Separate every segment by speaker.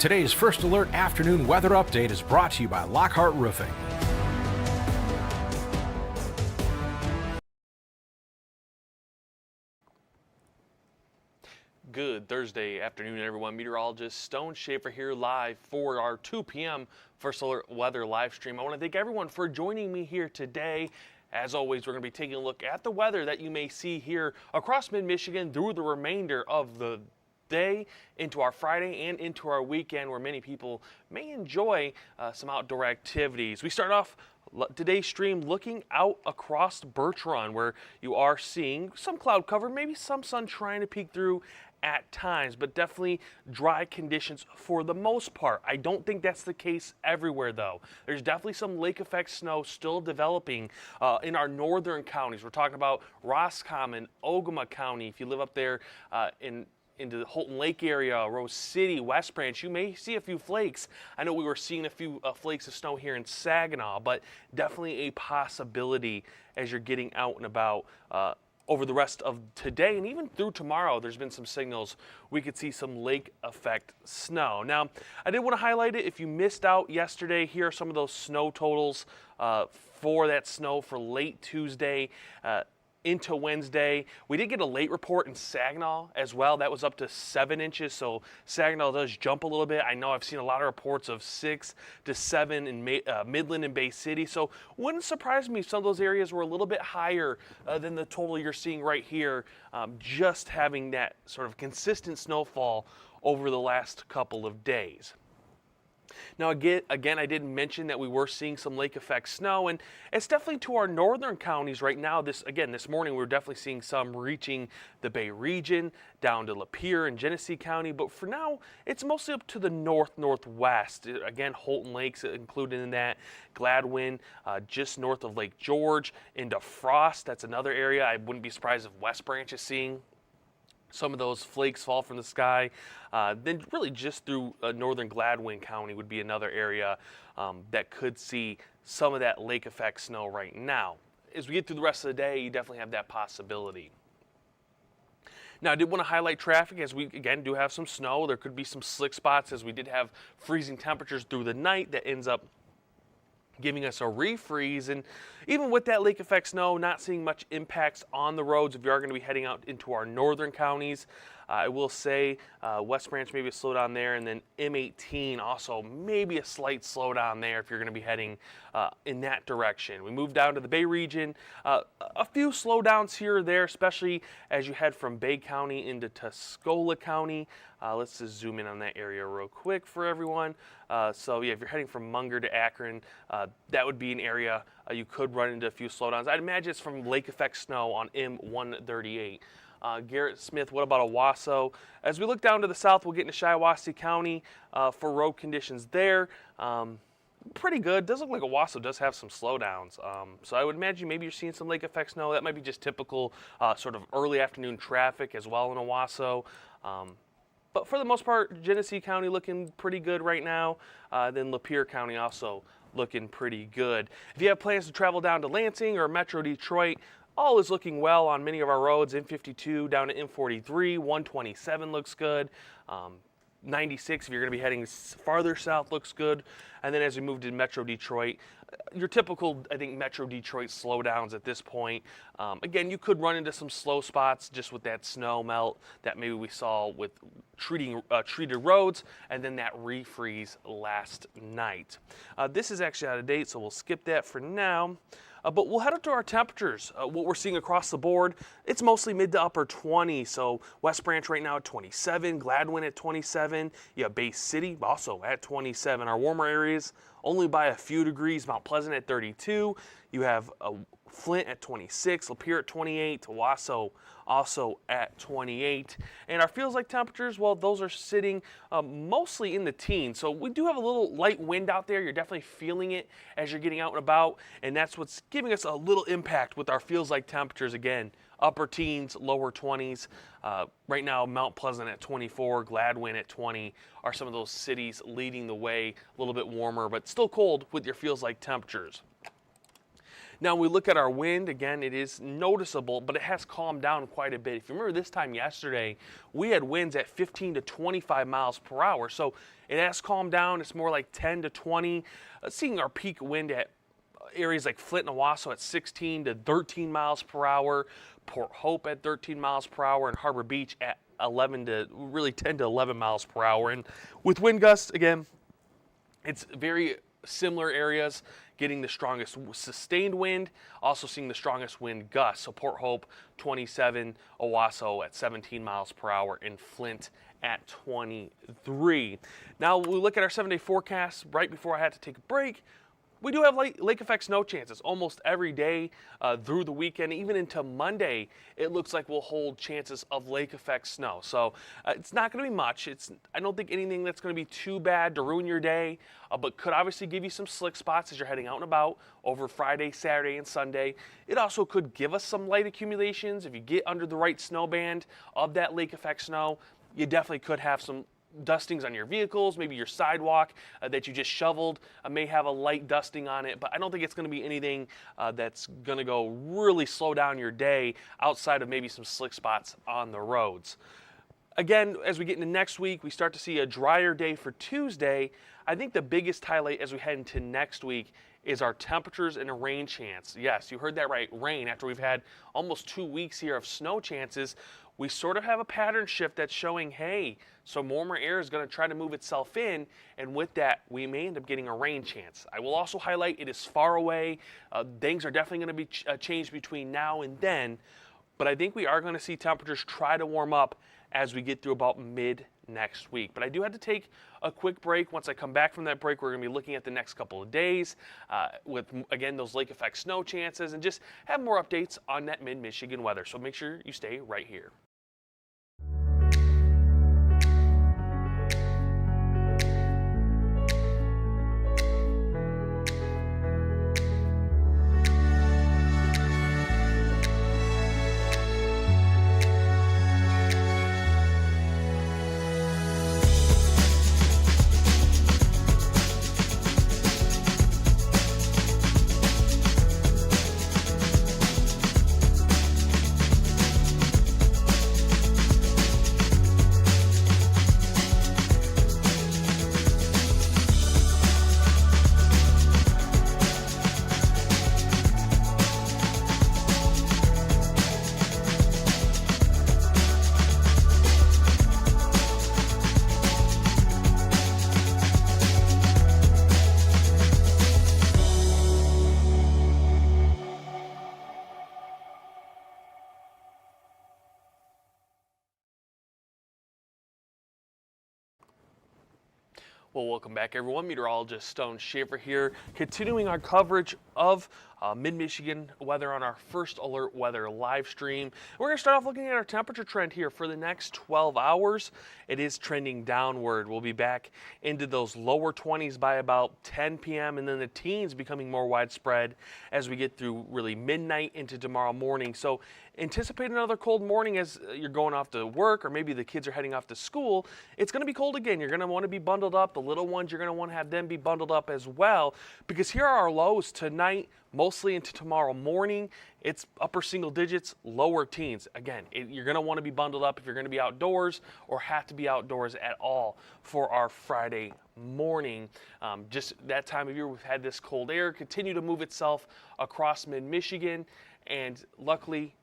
Speaker 1: Today's First Alert afternoon weather update is brought to you by Lockhart Roofing.
Speaker 2: Good Thursday afternoon, everyone. Meteorologist Stone Schaefer here live for our 2 p.m. First Alert weather live stream. I want to thank everyone for joining me here today. As always, we're going to be taking a look at the weather that you may see here across mid-Michigan through the remainder of the day into our Friday and into our weekend, where many people may enjoy some outdoor activities. We start off today's stream looking out across Birch Run, where you are seeing some cloud cover, maybe some sun trying to peek through at times, but definitely dry conditions for the most part. I don't think that's the case everywhere, though. There's definitely some lake effect snow still developing in our northern counties. We're talking about Roscommon, Ogama County. If you live up there into the Holton Lake area, Rose City, West Branch, you may see a few flakes. I know we were seeing a few flakes of snow here in Saginaw, but definitely a possibility as you're getting out and about over the rest of today and even through tomorrow. There's been some signals we could see some lake effect snow. Now, I did want to highlight it. If you missed out yesterday, here are some of those snow totals for that snow for late Tuesday into Wednesday. We did get a late report in Saginaw as well. That was up to 7 inches, so Saginaw does jump a little bit. I know I've seen a lot of reports of 6 to 7 in Midland and Bay City, so wouldn't surprise me if some of those areas were a little bit higher than the total you're seeing right here, just having that sort of consistent snowfall over the last couple of days. Now again, I did mention that we were seeing some lake effect snow, and it's definitely to our northern counties right now. This morning we were definitely seeing some reaching the Bay region, down to Lapeer and Genesee County, but for now it's mostly up to the northwest. Again, Holton Lake's included in that, Gladwin, just north of Lake George, into Frost. That's another area. I wouldn't be surprised if West Branch is seeing some of those flakes fall from the sky. Then really just through northern Gladwin County would be another area that could see some of that lake effect snow right now. As we get through the rest of the day, you definitely have that possibility. Now, I did want to highlight traffic as we, again, do have some snow. There could be some slick spots as we did have freezing temperatures through the night that ends up giving us a refreeze. And even with that lake effect snow, not seeing much impacts on the roads if you are going to be heading out into our northern counties. I will say West Branch maybe a slowdown there, and then M18 also maybe a slight slowdown there if you're going to be heading in that direction. We move down to the Bay region, a few slowdowns here or there, especially as you head from Bay County into Tuscola County. Let's just zoom in on that area real quick for everyone. So yeah, if you're heading from Munger to Akron, that would be an area you could run into a few slowdowns. I'd imagine it's from lake effect snow on M138. Garrett Smith, what about Owasso? As we look down to the south, we'll get into Shiawassee County for road conditions there. Pretty good. Does look like Owasso does have some slowdowns. So I would imagine maybe you're seeing some lake effect snow. That might be just typical sort of early afternoon traffic as well in Owasso. But for the most part, Genesee County looking pretty good right now. Then Lapeer County also looking pretty good. If you have plans to travel down to Lansing or Metro Detroit, all is looking well on many of our roads. M52 down to M43, 127 looks good. 96, if you're going to be heading farther south, looks good. And then as we move to Metro Detroit, your typical, I think, Metro Detroit slowdowns at this point. Again, you could run into some slow spots just with that snow melt that maybe we saw with treated roads, and then that refreeze last night. This is actually out of date, so we'll skip that for now. But we'll head up to our temperatures. What we're seeing across the board, it's mostly mid to upper 20s. So West Branch right now at 27, Gladwin at 27. You have Bay City also at 27. Our warmer areas only by a few degrees. Mount Pleasant at 32. You have Flint at 26, Lapeer at 28, Owasso also at 28. And our feels like temperatures, well, those are sitting mostly in the teens. So we do have a little light wind out there. You're definitely feeling it as you're getting out and about. And that's what's giving us a little impact with our feels like temperatures again. Upper teens, lower 20s. Right now, Mount Pleasant at 24, Gladwin at 20 are some of those cities leading the way. A little bit warmer, but still cold with your feels like temperatures. Now, when we look at our wind, again, it is noticeable, but it has calmed down quite a bit. If you remember this time yesterday, we had winds at 15 to 25 miles per hour. So it has calmed down. It's more like 10 to 20. Seeing our peak wind at areas like Flint and Owasso at 16 to 13 miles per hour, Port Hope at 13 miles per hour, and Harbor Beach at 10 to 11 miles per hour. And with wind gusts, again, it's very similar areas getting the strongest sustained wind, also seeing the strongest wind gusts. So Port Hope 27, Owasso at 17 miles per hour, and Flint at 23. Now we look at our 7-day forecast right before I had to take a break. We do have lake effect snow chances almost every day through the weekend, even into Monday. It looks like we'll hold chances of lake effect snow. So it's not going to be much. I don't think anything that's going to be too bad to ruin your day, but could obviously give you some slick spots as you're heading out and about over Friday, Saturday, and Sunday. It also could give us some light accumulations. If you get under the right snow band of that lake effect snow, you definitely could have some dustings on your vehicles, maybe your sidewalk that you just shoveled may have a light dusting on it, but I don't think it's going to be anything that's going to go really slow down your day outside of maybe some slick spots on the roads. Again, as we get into next week, we start to see a drier day for Tuesday. I think the biggest highlight as we head into next week is our temperatures and a rain chance. Yes, you heard that right, rain. After we've had almost 2 weeks here of snow chances, we sort of have a pattern shift that's showing, hey, some warmer air is going to try to move itself in, and with that, we may end up getting a rain chance. I will also highlight it is far away. Things are definitely going to be changed between now and then, but I think we are going to see temperatures try to warm up as we get through about mid next week. But I do have to take a quick break. Once I come back from that break, we're going to be looking at the next couple of days with, again, those lake effect snow chances, and just have more updates on that mid-Michigan weather. So make sure you stay right here. Well, welcome back, everyone. Meteorologist Stone Schaefer here, continuing our coverage of mid-Michigan weather on our First Alert Weather live stream. We're going to start off looking at our temperature trend here for the next 12 hours. It is trending downward. We'll be back into those lower 20s by about 10 p.m. and then the teens becoming more widespread as we get through really midnight into tomorrow morning. So anticipate another cold morning as you're going off to work, or maybe the kids are heading off to school. It's going to be cold again. You're going to want to be bundled up. The little ones, you're going to want to have them be bundled up as well, because here are our lows tonight, mostly into tomorrow morning. It's upper single digits, lower teens. Again, you're going to want to be bundled up if you're going to be outdoors or have to be outdoors at all for our Friday morning. Just that time of year, we've had this cold air continue to move itself across mid-Michigan, and luckily,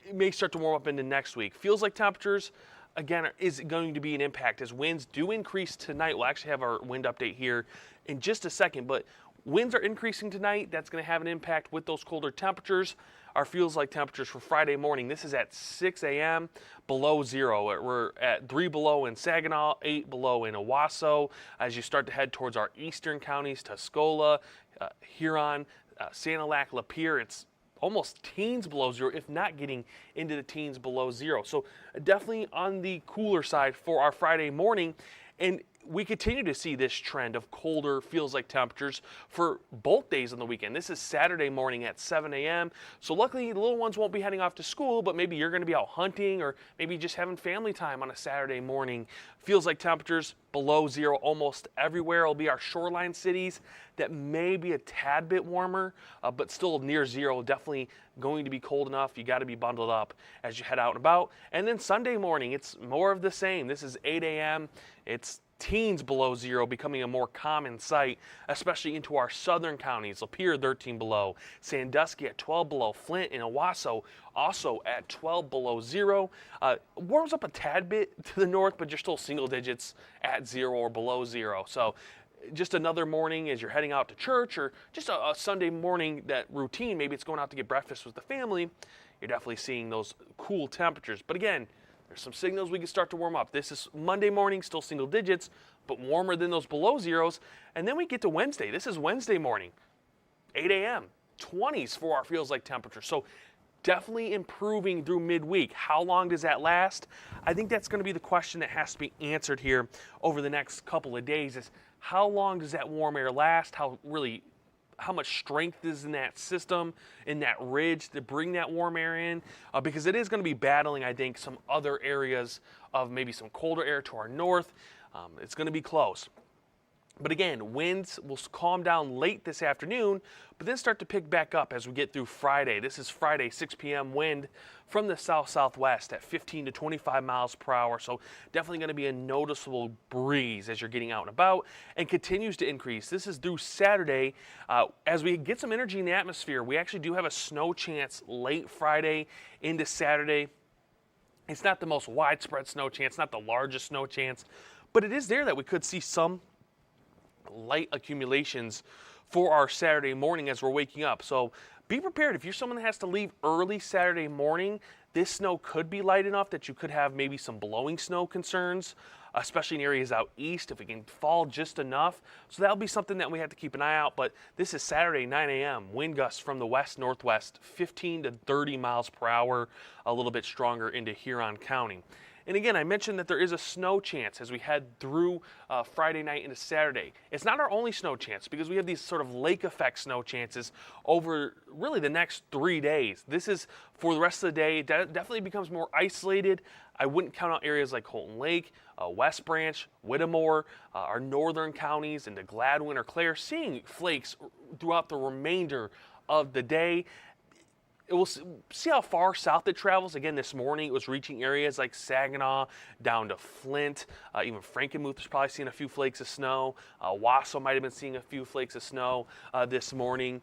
Speaker 2: it may start to warm up into next week. Feels like temperatures, again, is going to be an impact as winds do increase tonight. We'll actually have our wind update here in just a second, but winds are increasing tonight. That's going to have an impact with those colder temperatures. Our feels like temperatures for Friday morning, this is at 6 a.m. below zero. We're at 3 below in Saginaw, 8 below in Owasso. As you start to head towards our eastern counties, Tuscola, Huron, Sanilac, Lapeer, it's almost teens below zero, if not getting into the teens below zero. So definitely on the cooler side for our Friday morning. And we continue to see this trend of colder feels like temperatures for both days on the weekend. This is Saturday morning at 7 a.m. So luckily the little ones won't be heading off to school, but maybe you're going to be out hunting or maybe just having family time on a Saturday morning. Feels like temperatures below zero almost everywhere. It'll be our shoreline cities that may be a tad bit warmer, but still near zero. Definitely going to be cold enough. You got to be bundled up as you head out and about. And then Sunday morning, it's more of the same. This is 8 a.m. It's teens below zero, becoming a more common sight, especially into our southern counties. Lapeer 13 below, Sandusky at 12 below, Flint and Owasso also at 12 below zero. Warms up a tad bit to the north, but you're still single digits at zero or below zero. So just another morning as you're heading out to church, or just a Sunday morning, that routine, maybe it's going out to get breakfast with the family, you're definitely seeing those cool temperatures. But again, there's some signals we can start to warm up. This is Monday morning, still single digits, but warmer than those below zeros. And then we get to Wednesday. This is Wednesday morning, 8 a.m., 20s for our feels like temperature. So definitely improving through midweek. How long does that last? I think that's going to be the question that has to be answered here over the next couple of days, is how long does that warm air last? How much strength is in that system, in that ridge to bring that warm air in? Because it is going to be battling, I think, some other areas of maybe some colder air to our north. It's going to be close. But again, winds will calm down late this afternoon, but then start to pick back up as we get through Friday. This is Friday, 6 p.m. wind from the south-southwest at 15 to 25 miles per hour. So definitely going to be a noticeable breeze as you're getting out and about, and continues to increase. This is through Saturday. As we get some energy in the atmosphere, we actually do have a snow chance late Friday into Saturday. It's not the most widespread snow chance, not the largest snow chance, but it is there that we could see some light accumulations for our Saturday morning as we're waking up. So be prepared. If you're someone that has to leave early Saturday morning, this snow could be light enough that you could have maybe some blowing snow concerns, especially in areas out east, if it can fall just enough. So that'll be something that we have to keep an eye out. But this is Saturday, 9 a.m. Wind gusts from the west-northwest, 15 to 30 miles per hour, a little bit stronger into Huron County. And again, I mentioned that there is a snow chance as we head through Friday night into Saturday. It's not our only snow chance, because we have these sort of lake effect snow chances over really the next 3 days. This is for the rest of the day. It definitely becomes more isolated. I wouldn't count out areas like Holton Lake, West Branch, Whittemore, our northern counties into Gladwin or Clare, seeing flakes throughout the remainder of the day. We'll see how far south it travels. Again, this morning it was reaching areas like Saginaw, down to Flint. Even Frankenmuth is probably seeing a few flakes of snow. Wausau might have been seeing a few flakes of snow this morning.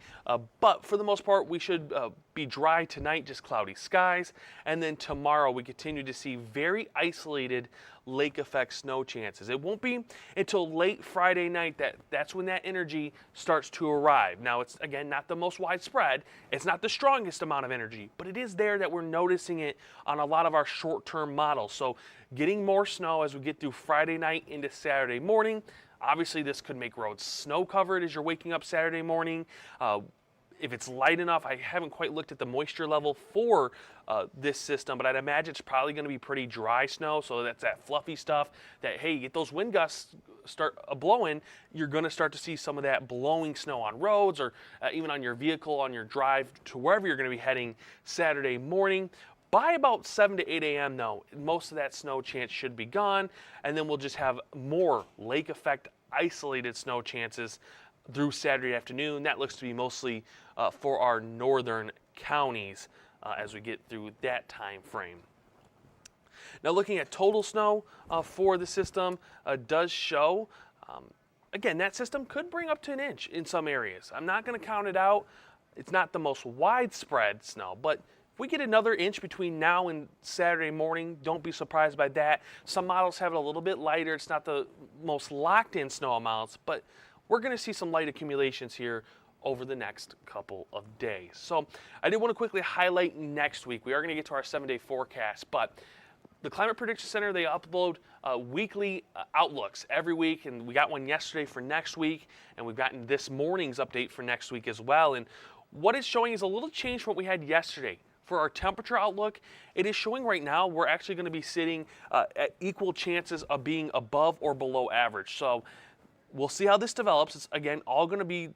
Speaker 2: But for the most part, we should be dry tonight, just cloudy skies. And then tomorrow we continue to see very isolated lake effect snow chances. It won't be until late Friday night that's when that energy starts to arrive. Now, it's again not the most widespread, it's not the strongest amount of energy, but it is there that we're noticing it on a lot of our short-term models. So getting more snow as we get through Friday night into Saturday morning. Obviously this could make roads snow covered as you're waking up Saturday morning. If it's light enough, I haven't quite looked at the moisture level for this system, but I'd imagine it's probably going to be pretty dry snow. So that's that fluffy stuff that, hey, you get those wind gusts start blowing, you're going to start to see some of that blowing snow on roads, or even on your vehicle on your drive to wherever you're going to be heading Saturday morning. By about 7 to 8 a.m. though, most of that snow chance should be gone, and then we'll just have more lake effect isolated snow chances through Saturday afternoon. That looks to be mostly for our northern counties as we get through that time frame. Now, looking at total snow for the system does show, again, that system could bring up to an inch in some areas. I'm not going to count it out. It's not the most widespread snow, but if we get another inch between now and Saturday morning, don't be surprised by that. Some models have it a little bit lighter. It's not the most locked in snow amounts, but we're going to see some light accumulations here over the next couple of days. So I did want to quickly highlight next week. We are going to get to our 7-day forecast, but the Climate Prediction Center, they upload weekly outlooks every week, and we got one yesterday for next week, and we've gotten this morning's update for next week as well. And what it's showing is a little change from what we had yesterday. For our temperature outlook, it is showing right now we're actually going to be sitting at equal chances of being above or below average. So we'll see how this develops. It's, again, all going to be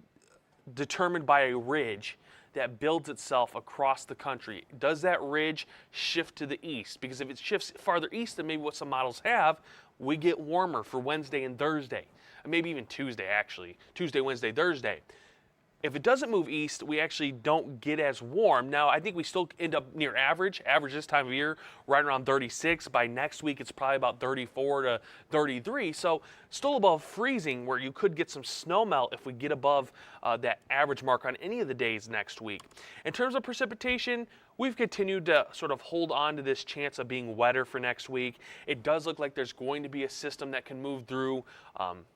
Speaker 2: determined by a ridge that builds itself across the country. Does that ridge shift to the east? Because if it shifts farther east than maybe what some models have, we get warmer for Wednesday and Thursday, and maybe even Tuesday actually. Tuesday, Wednesday, Thursday. If it doesn't move east, we actually don't get as warm. Now, I think we still end up near average this time of year, right around 36. By next week, it's probably about 34 to 33. So still above freezing, where you could get some snow melt if we get above that average mark on any of the days next week. In terms of precipitation, we've continued to sort of hold on to this chance of being wetter for next week. It does look like there's going to be a system that can move through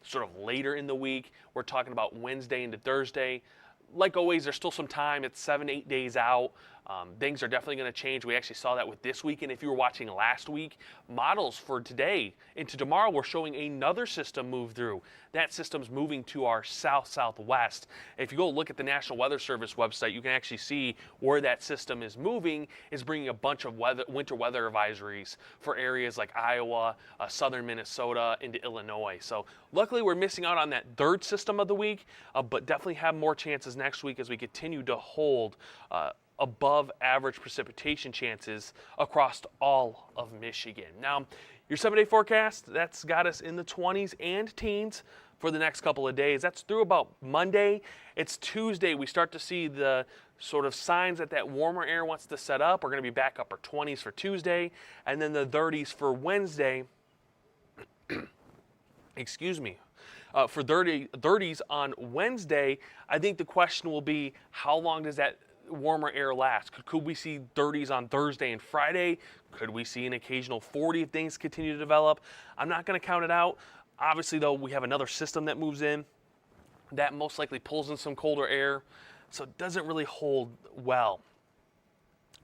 Speaker 2: sort of later in the week. We're talking about Wednesday into Thursday. Like always, there's still some time. It's 7-8 days out. Things are definitely going to change. We actually saw that with this week, and if you were watching last week, models for today into tomorrow were showing another system move through. That system's moving to our south-southwest. If you go look at the National Weather Service website, you can actually see where that system is moving, is bringing a bunch of winter weather advisories for areas like Iowa, southern Minnesota, into Illinois. So luckily, we're missing out on that third system of the week, but definitely have more chances next week as we continue to hold above average precipitation chances across all of Michigan. Now, your 7-day forecast, that's got us in the 20s and teens for the next couple of days. That's through about Monday. It's Tuesday. We start to see the sort of signs that that warmer air wants to set up. We're going to be back upper 20s for Tuesday, and then the 30s for Wednesday. Excuse me. For 30s on Wednesday, I think the question will be, how long does that warmer air last? Could we see 30s on Thursday and Friday? Could we see an occasional 40 if things continue to develop? I'm not going to count it out. Obviously, though, we have another system that moves in that most likely pulls in some colder air, so it doesn't really hold well.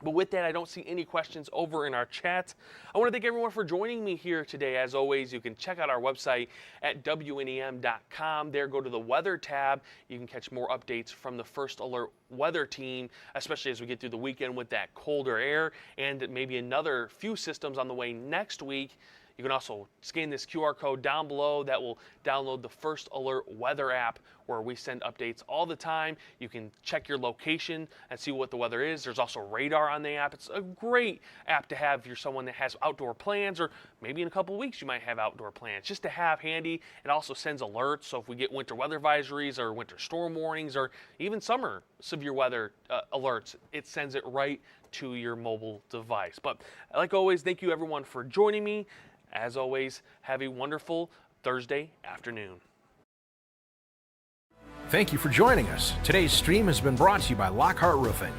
Speaker 2: But with that, I don't see any questions over in our chat. I want to thank everyone for joining me here today. As always, you can check out our website at WNEM.com. There, go to the weather tab. You can catch more updates from the First Alert weather team, especially as we get through the weekend with that colder air and maybe another few systems on the way next week. You can also scan this QR code down below. That will download the First Alert weather app, where we send updates all the time. You can check your location and see what the weather is. There's also radar on the app. It's a great app to have if you're someone that has outdoor plans, or maybe in a couple of weeks you might have outdoor plans, just to have handy. It also sends alerts, so if we get winter weather advisories or winter storm warnings or even summer severe weather alerts, it sends it right to your mobile device. But like always, thank you everyone for joining me. As always, have a wonderful Thursday afternoon.
Speaker 1: Thank you for joining us. Today's stream has been brought to you by Lockhart Roofing.